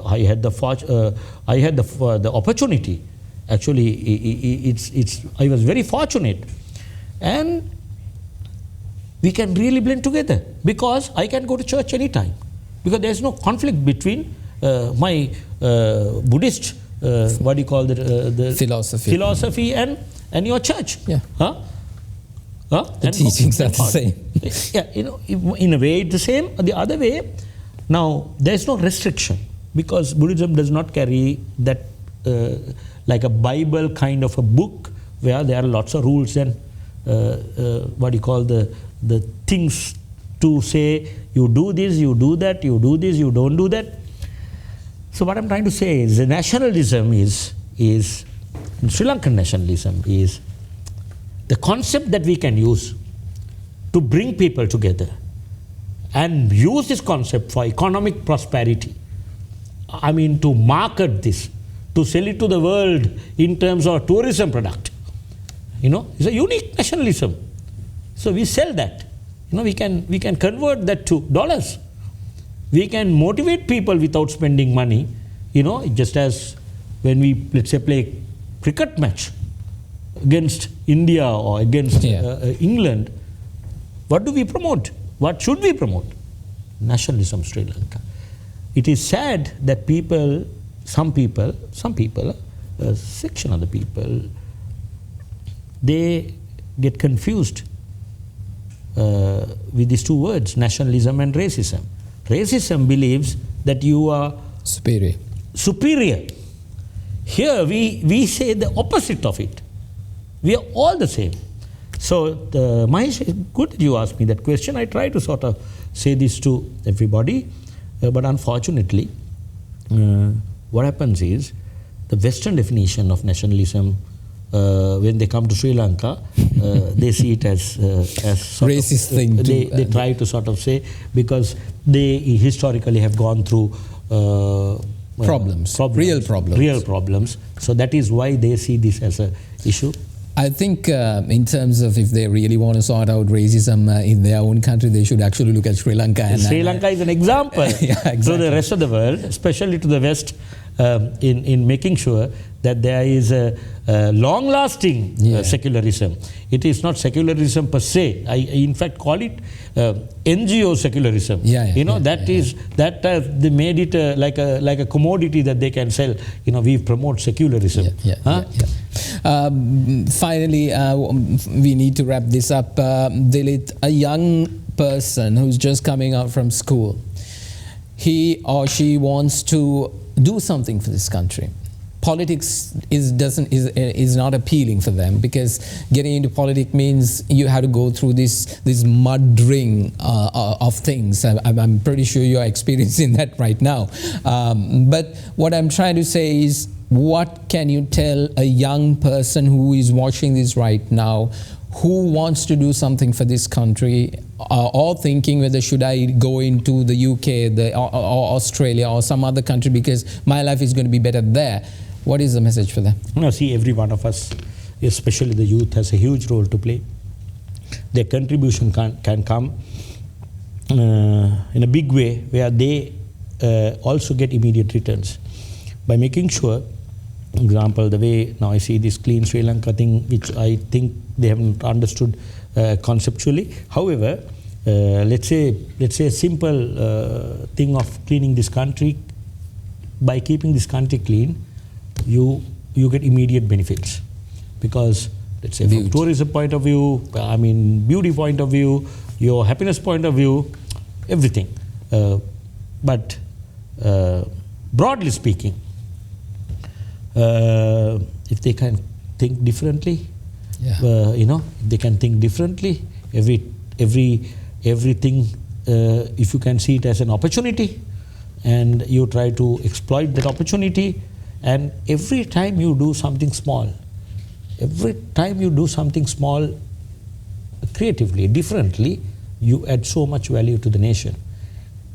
S3: opportunity. Actually, I was very fortunate, and we can really blend together because I can go to church anytime because there is no conflict between my Buddhist the philosophy and your church.
S2: Yeah. The teachings are the same.
S3: In a way it's the same. The other way, now there is no restriction because Buddhism does not carry that like a Bible kind of a book where there are lots of rules and the things to say, you do this, you do that, you do this, you don't do that. So what I'm trying to say is the nationalism is Sri Lankan nationalism is the concept that we can use to bring people together and use this concept for economic prosperity. I mean, to market this, to sell it to the world in terms of tourism product. It's a unique nationalism. So we sell that. We can convert that to dollars. We can motivate people without spending money, just as when we, let's say, play cricket match against India or against England. What do we promote? What should we promote? Nationalism, Sri Lanka. It is sad that some people, a section of the people, they get confused with these two words, nationalism and racism. Racism believes that you are superior. Here we say the opposite of it. We are all the same. So, Mahieash, it's good that you asked me that question. I try to sort of say this to everybody, but unfortunately, what happens is the Western definition of nationalism, when they come to Sri Lanka, they see it as sort
S2: racist
S3: of,
S2: thing.
S3: They try to sort of say, because they historically have gone through
S2: real problems.
S3: So that is why they see this as an issue.
S2: I think in terms of if they really want to sort out racism in their own country, they should actually look at Sri Lanka.
S3: Sri Lanka is an example to the rest of the world, especially to the West, in making sure that there is a long-lasting secularism. It is not secularism per se. I in fact call it NGO secularism. That they made it like a commodity that they can sell. We promote secularism.
S2: Finally, we need to wrap this up. Dilith, a young person who's just coming out from school, he or she wants to do something for this country. Politics is not appealing for them, because getting into politics means you have to go through this mud ring of things. I'm pretty sure you're experiencing that right now. But what I'm trying to say is, what can you tell a young person who is watching this right now, who wants to do something for this country, or thinking whether should I go into the UK, or Australia, or some other country because my life is going to be better there. What is the message for them?
S3: No, see, every one of us, especially the youth, has a huge role to play. Their contribution can come in a big way where they also get immediate returns by making sure, for example, the way now I see this Clean Sri Lanka thing, which I think they haven't understood conceptually. However, let's say a simple thing of cleaning this country. By keeping this country clean, you get immediate benefits, because let's say from tourism point of view, I mean beauty point of view, your happiness point of view, everything. But broadly speaking, if they can think differently, if they can think differently, everything, if you can see it as an opportunity, and you try to exploit that opportunity, and every time you do something small, creatively, differently, you add so much value to the nation,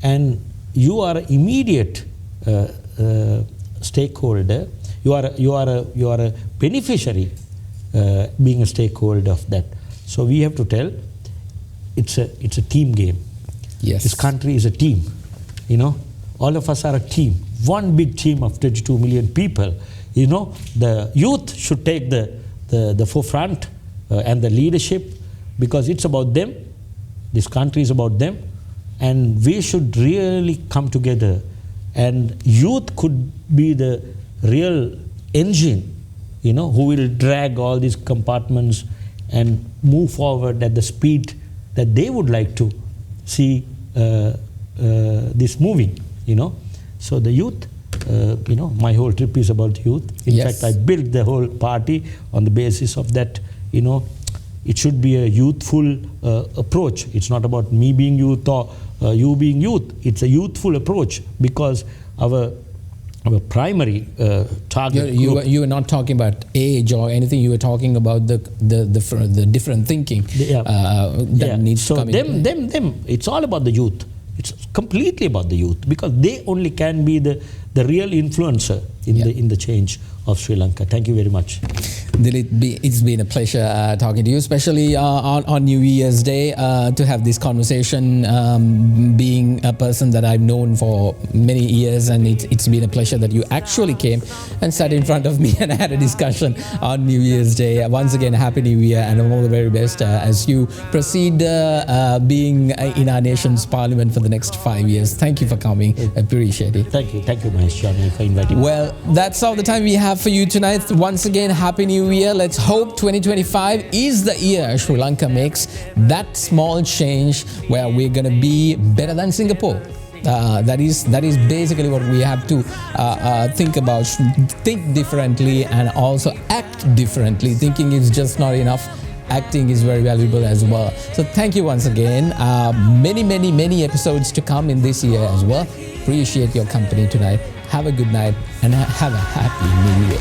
S3: and you are an immediate stakeholder. You are a beneficiary, being a stakeholder of that. So we have to tell it's a team game.
S2: Yes.
S3: This country is a team. All of us are a team. One big team of 22 million people. The youth should take the forefront and the leadership, because it's about them. This country is about them, and we should really come together. And youth could be the real engine, who will drag all these compartments and move forward at the speed that they would like to see this moving. So the youth, my whole trip is about youth. In fact, I built the whole party on the basis of that. It should be a youthful approach. It's not about me being youth or you being youth. It's a youthful approach, because our primary target group.
S2: You were not talking about age or anything. You were talking about the different thinking that needs to come in.
S3: Them. It's all about the youth. It's completely about the youth, because they only can be the real influencer in the change of Sri Lanka. Thank you very much.
S2: Dilith, it's been a pleasure talking to you, especially on New Year's Day, to have this conversation, being a person that I've known for many years, and it's been a pleasure that you actually came and sat in front of me and had a discussion on New Year's Day. Once again, Happy New Year, and all the very best as you proceed being in our nation's parliament for the next 5 years. Thank you for coming. Appreciate it.
S3: Thank you, Mahieash Johnney, for inviting me.
S2: Well, that's all the time we have for you tonight. Once again, Happy New Year. Let's hope 2025 is the year Sri Lanka makes that small change where we're going to be better than Singapore. That is basically what we have to think about. Think differently and also act differently. Thinking is just not enough. Acting is very valuable as well. So thank you once again. Many episodes to come in this year as well. Appreciate your company tonight. Have a good night and have a happy New Year.